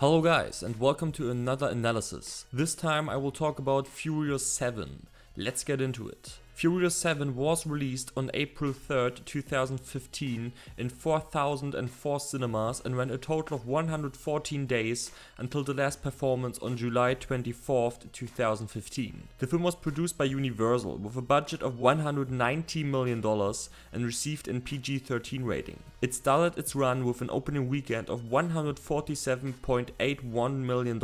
Hello guys and welcome to another analysis. This time I will talk about Furious 7. Let's get into it. Furious 7 was released on April 3rd, 2015 in 4004 cinemas and ran a total of 114 days until the last performance on July 24th, 2015. The film was produced by Universal with a budget of $190 million and received an PG-13 rating. It started its run with an opening weekend of $147.81 million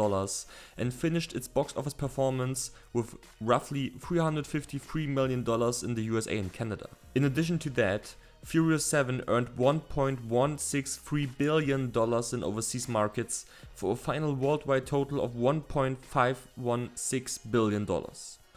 and finished its box office performance with roughly $353 million in the USA and Canada. In addition to that, Furious 7 earned $1.163 billion in overseas markets for a final worldwide total of $1.516 billion.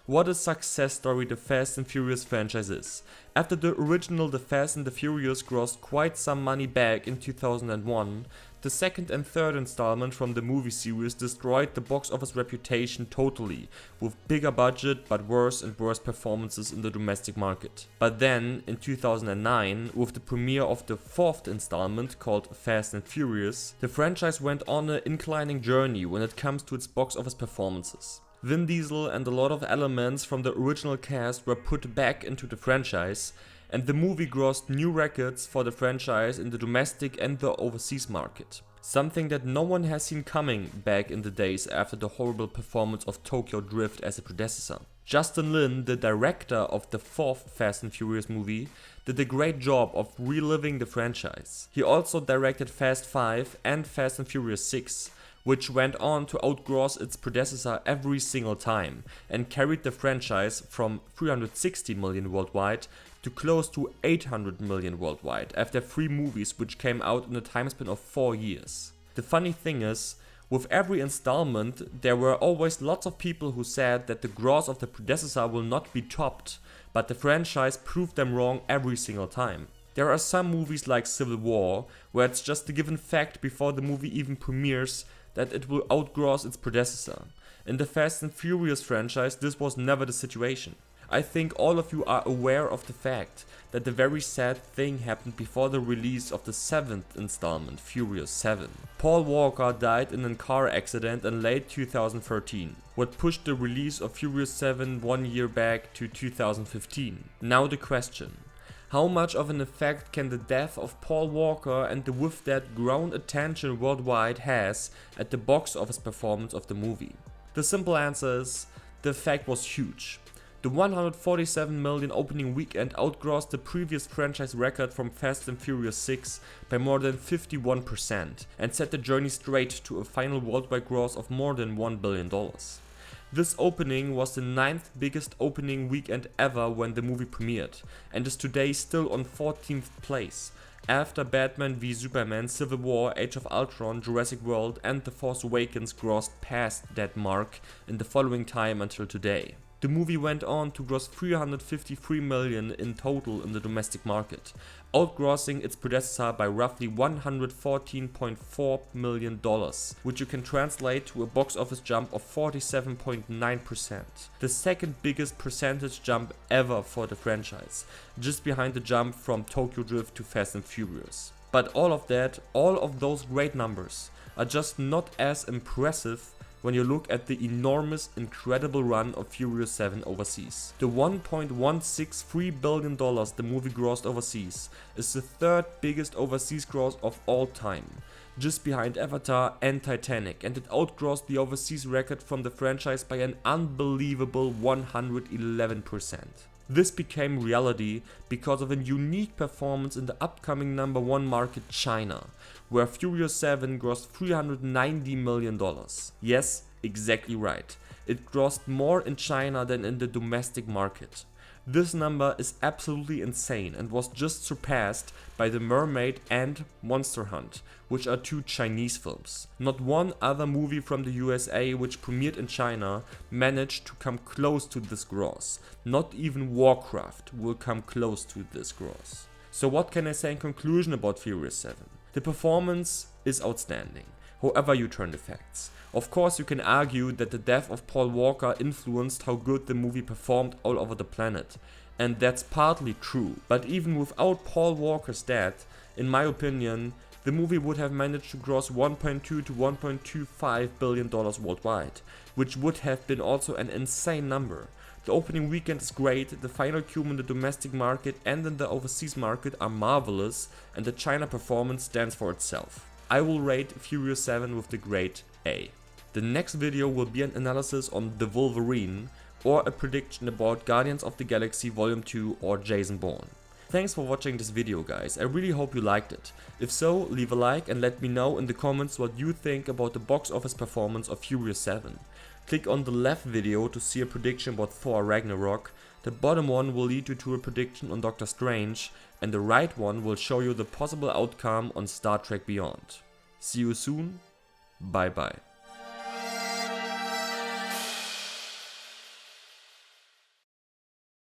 What a success story the Fast and Furious franchise is. After the original The Fast and the Furious grossed quite some money back in 2001, the second and third installment from the movie series destroyed the box office reputation totally, with bigger budget but worse and worse performances in the domestic market. But then, in 2009, with the premiere of the fourth installment called Fast and Furious, the franchise went on an inclining journey when it comes to its box office performances. Vin Diesel and a lot of elements from the original cast were put back into the franchise, and the movie grossed new records for the franchise in the domestic and the overseas market. Something that no one has seen coming back in the days after the horrible performance of Tokyo Drift as a predecessor. Justin Lin, the director of the fourth Fast and Furious movie, did a great job of reliving the franchise. He also directed Fast 5 and Fast and Furious 6, which went on to outgross its predecessor every single time and carried the franchise from 360 million worldwide to close to 800 million worldwide after 3 movies which came out in a time span of 4 years. The funny thing is, with every installment there were always lots of people who said that the gross of the predecessor will not be topped, but the franchise proved them wrong every single time. There are some movies like Civil War where it's just a given fact before the movie even premieres that it will outgross its predecessor. In the Fast and Furious franchise, this was never the situation. I think all of you are aware of the fact that the very sad thing happened before the release of the 7th installment, Furious 7. Paul Walker died in a car accident in late 2013, what pushed the release of Furious 7 1 year back to 2015. Now the question: how much of an effect can the death of Paul Walker and the with that grown attention worldwide has at the box office performance of the movie? The simple answer is, the effect was huge. The 147 million opening weekend outgrossed the previous franchise record from Fast and Furious 6 by more than 51% and set the journey straight to a final worldwide gross of more than $1 billion. This opening was the 9th biggest opening weekend ever when the movie premiered, and is today still on 14th place, after Batman v Superman, Civil War, Age of Ultron, Jurassic World and The Force Awakens grossed past that mark in the following time until today. The movie went on to gross 353 million in total in the domestic market, outgrossing its predecessor by roughly $114.4 million, which you can translate to a box office jump of 47.9%. The second biggest percentage jump ever for the franchise, just behind the jump from Tokyo Drift to Fast and Furious. But all of those great numbers are just not as impressive when you look at the enormous, incredible run of Furious 7 overseas. The $1.163 billion the movie grossed overseas is the 3rd biggest overseas gross of all time, just behind Avatar and Titanic, and it outgrossed the overseas record from the franchise by an unbelievable 111%. This became reality because of a unique performance in the upcoming #1 market, China, where Furious 7 grossed $390 million. Yes, exactly right. It grossed more in China than in the domestic market. This number is absolutely insane and was just surpassed by The Mermaid and Monster Hunt, which are 2 Chinese films. Not one other movie from the USA which premiered in China managed to come close to this gross. Not even Warcraft will come close to this gross. So what can I say in conclusion about Furious 7? The performance is outstanding, however you turn the facts. Of course you can argue that the death of Paul Walker influenced how good the movie performed all over the planet, and that's partly true, but even without Paul Walker's death, in my opinion, the movie would have managed to gross $1.2 to $1.25 billion worldwide, which would have been also an insane number. The opening weekend is great, the final cum in the domestic market and in the overseas market are marvelous, and the China performance stands for itself. I will rate Furious 7 with the grade A. The next video will be an analysis on The Wolverine, or a prediction about Guardians of the Galaxy Volume 2 or Jason Bourne. Thanks for watching this video guys, I really hope you liked it. If so, leave a like and let me know in the comments what you think about the box office performance of Furious 7. Click on the left video to see a prediction about Thor Ragnarok, the bottom one will lead you to a prediction on Doctor Strange, and the right one will show you the possible outcome on Star Trek Beyond. See you soon, bye bye.